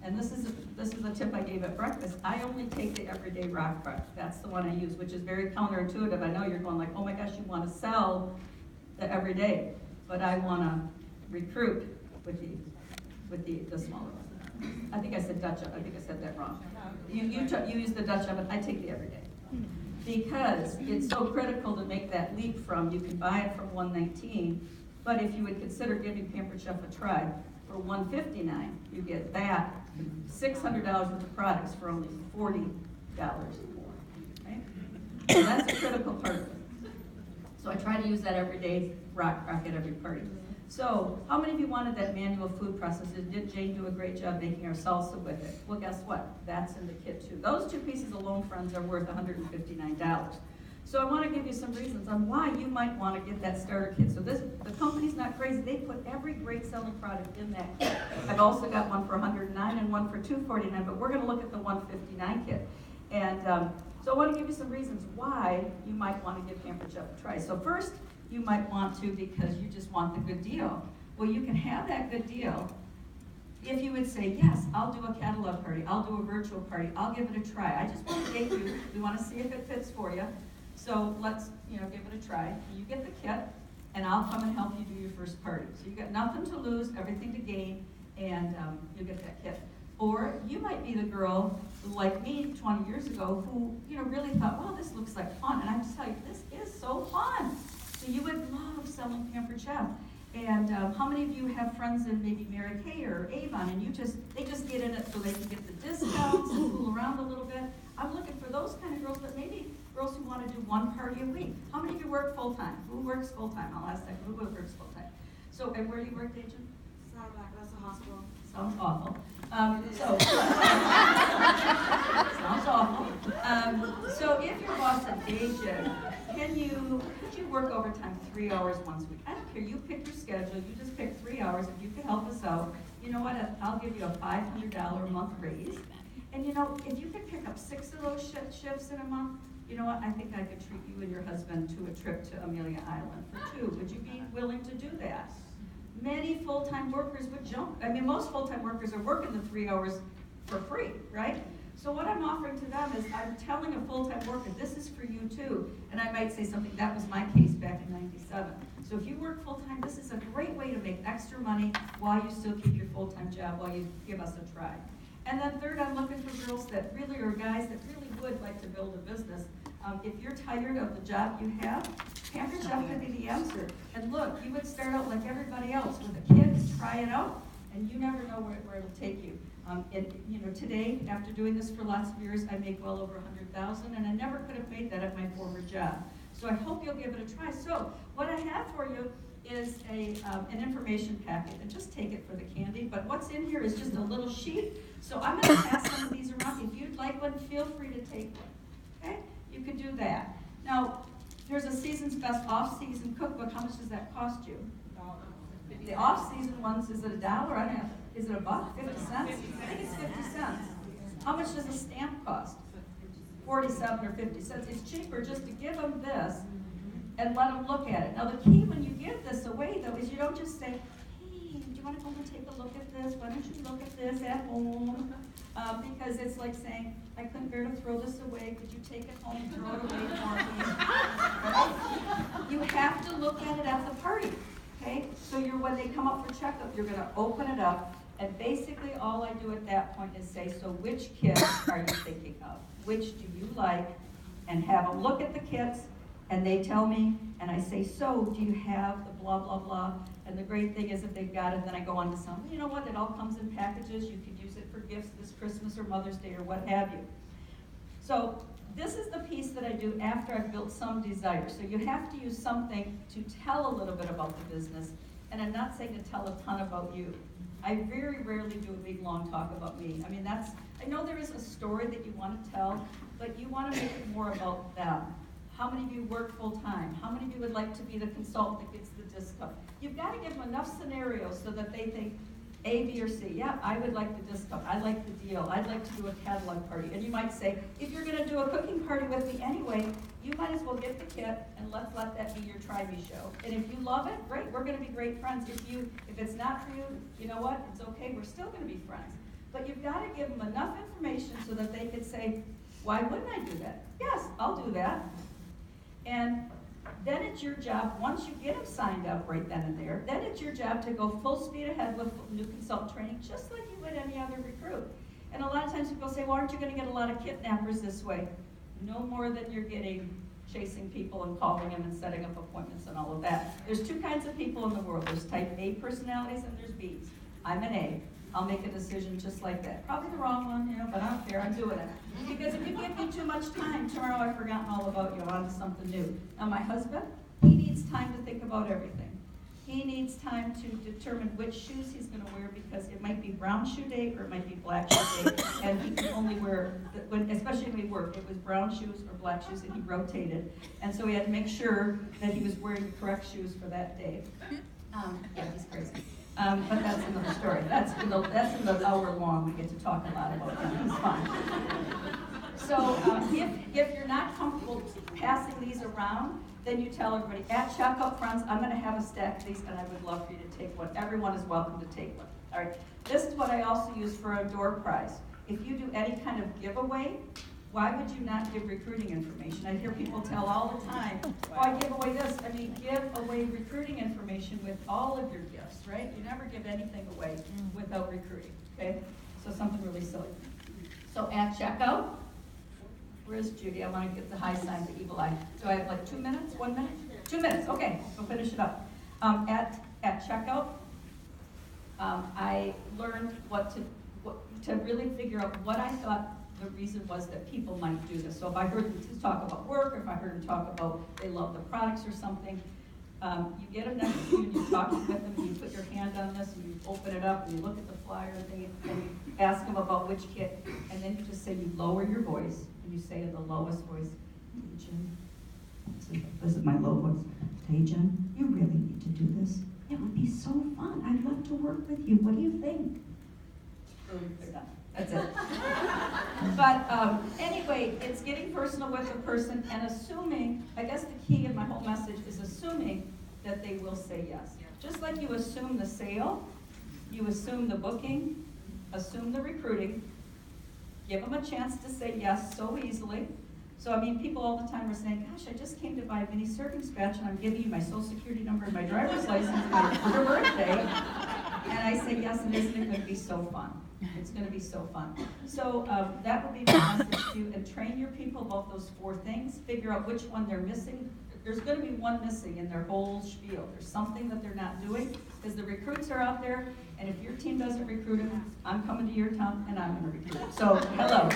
and this is a tip I gave at breakfast, I only take the everyday rock crush. That's the one I use, which is very counterintuitive. I know you're going like, oh my gosh, you want to sell the everyday, but I want to recruit with the smaller one. I think I said Dutch oven. I think I said that wrong. You use the Dutch oven. I take the everyday because it's so critical to make that leap from, you can buy it for $119, but if you would consider giving Pampered Chef a try, for $159, you get that $600 worth of products for only $40 more. Right? So that's a critical part of it. So I try to use that everyday rock at every party. So how many of you wanted that manual food processor? Did Jane do a great job making our salsa with it? Well, guess what? That's in the kit too. Those two pieces alone, friends, are worth $159. So I want to give you some reasons on why you might want to get that starter kit. So the company's not crazy. They put every great selling product in that kit. I've also got one for $109 and one for $249, but we're going to look at the $159 kit. And so I want to give you some reasons why you might want to give Pampered Chef a try. So first, you might want to because you just want the good deal. Well, you can have that good deal if you would say, yes, I'll do a catalog party, I'll do a virtual party, I'll give it a try. I just want to date you. We want to see if it fits for you. So let's, give it a try. You get the kit, and I'll come and help you do your first party. So you got nothing to lose, everything to gain, and you get that kit. Or you might be the girl like me 20 years ago who, really thought, well, this looks like fun. And I just tell you, this is so fun. So you would love selling Pampered Chef. And how many of you have friends in maybe Mary Kay or Avon, and they just get in it so they can get the discounts and fool around a little bit? I'm looking for those kind of girls, but maybe girls who want to do one party a week. How many of you work full-time? Who works full-time? I'll ask that. Who works full-time? So, and where do you work, agent? That's a hospital. Sounds awful. Sounds awful. So if your boss an agent, could you work overtime 3 hours once a week? I don't care. You pick your schedule. You just pick 3 hours. If you could help us out, you know what? I'll give you a $500 a month raise. And if you could pick up 6 of those shifts in a month, you know what? I think I could treat you and your husband to a trip to Amelia Island for 2. Would you be willing to do that? Many full-time workers would jump. I mean, most full-time workers are working the 3 hours for free, right? So what I'm offering to them is I'm telling a full-time worker, this is for you too. And I might say something, that was my case back in '97. So if you work full-time, this is a great way to make extra money while you still keep your full-time job, while you give us a try. And then third, I'm looking for girls that really, or guys that really would like to build a business. If you're tired of the job you have, Pampered Chef could be the answer. And look, you would start out like everybody else with a kid, try it out, and you never know where it'll take you. Today, after doing this for lots of years, I make well over $100,000, and I never could have made that at my former job. So I hope you'll give it a try. So what I have for you is an information packet, and just take it for the candy. But what's in here is just a little sheet. So I'm going to pass some of these around. If you'd like one, feel free to take one. Okay? You can do that. Now, there's a Season's Best off-season cookbook. How much does that cost you? The off-season ones, is it $1? I don't know. Is it $1? 50 cents? I think it's 50 cents. How much does a stamp cost? 47 or 50 cents. It's cheaper just to give them this and let them look at it. Now, the key when you give this away, though, is you don't just say, hey, do you want to come and take a look at this? Why don't you look at this at home? Because it's like saying, I couldn't bear to throw this away. Could you take it home and throw it away for me? Right? You have to look at it at the party. Okay? So when they come up for checkup, you're going to open it up. And basically all I do at that point is say, so which kit are you thinking of? Which do you like? And have them look at the kits, and they tell me, and I say, so do you have the blah, blah, blah? And the great thing is if they've got it, then I go on to some, you know what, it all comes in packages. You could use it for gifts this Christmas or Mother's Day or what have you. So this is the piece that I do after I've built some desire. So you have to use something to tell a little bit about the business. And I'm not saying to tell a ton about you. I very rarely do a big, long talk about me. I mean, I know there is a story that you want to tell, but you want to make it more about them. How many of you work full-time? How many of you would like to be the consultant that gets the discount? You've got to give them enough scenarios so that they think A, B, or C. Yeah, I would like the discount. I like the deal. I'd like to do a catalog party. And you might say, if you're going to do a cooking party with me anyway, you might as well get the kit and let's let that be your try me show. And if you love it, great. We're going to be great friends. If it's not for you, you know what? It's okay. We're still going to be friends. But you've got to give them enough information so that they could say, why wouldn't I do that? Yes, I'll do that. And then it's your job, once you get them signed up right then and there, then it's your job to go full speed ahead with new consultant training, just like you would any other recruit. And a lot of times people say, well, aren't you going to get a lot of kidnappers this way? No more than you're getting chasing people and calling them and setting up appointments and all of that. There's two kinds of people in the world. There's type A personalities and there's Bs. I'm an A. I'll make a decision just like that. Probably the wrong one, but I don't care, I'm doing it. Because if you give me too much time, tomorrow I've forgotten all about you, on to something new. Now my husband, he needs time to think about everything. He needs time to determine which shoes he's going to wear because it might be brown shoe day or it might be black shoe day. And he can only wear, especially when we work, it was brown shoes or black shoes and he rotated. And so we had to make sure that he was wearing the correct shoes for that day. Yeah, he's crazy. But that's another story. That's in the hour long. We get to talk a lot about that. It's fun. So if you're not comfortable passing these around, then you tell everybody, at checkout, friends, I'm going to have a stack of these, and I would love for you to take one. Everyone is welcome to take one. All right. This is what I also use for a door prize. If you do any kind of giveaway, why would you not give recruiting information? I hear people tell all the time, oh, I give away this. I mean, give away recruiting information with all of your gifts, right? You never give anything away without recruiting, okay? So something really silly. So at checkout, where's Judy? I want to get the high sign, the evil eye. Do I have like 2 minutes? 1 minute? 2 minutes, okay, we'll finish it up. At checkout, I learned what to really figure out what I thought the reason was that people might do this. So if I heard them talk about work, or if I heard them talk about they love the products or something, you get them next to you and you're talking with them and you put your hand on this and you open it up and you look at the flyer and you ask them about which kit, and then you just say, you lower your voice and you say in the lowest voice, hey Jen, this is my low voice, hey Jen, you really need to do this. It would be so fun. I'd love to work with you. What do you think? Boom, they're done. That's it. But anyway, it's getting personal with the person and assuming, I guess the key in my whole message is assuming that they will say yes. Just like you assume the sale, you assume the booking, assume the recruiting, give them a chance to say yes so easily. So I mean, people all the time are saying, gosh, I just came to buy a mini serving scratch and I'm giving you my social security number and my driver's license for your birthday. And I say yes, and isn't it going to be so fun? It's going to be so fun. So that would be my message to you, and train your people about those 4 things. Figure out which one they're missing. There's going to be one missing in their whole spiel. There's something that they're not doing, because the recruits are out there, and if your team doesn't recruit them, I'm coming to your town, and I'm going to recruit them. So, hello.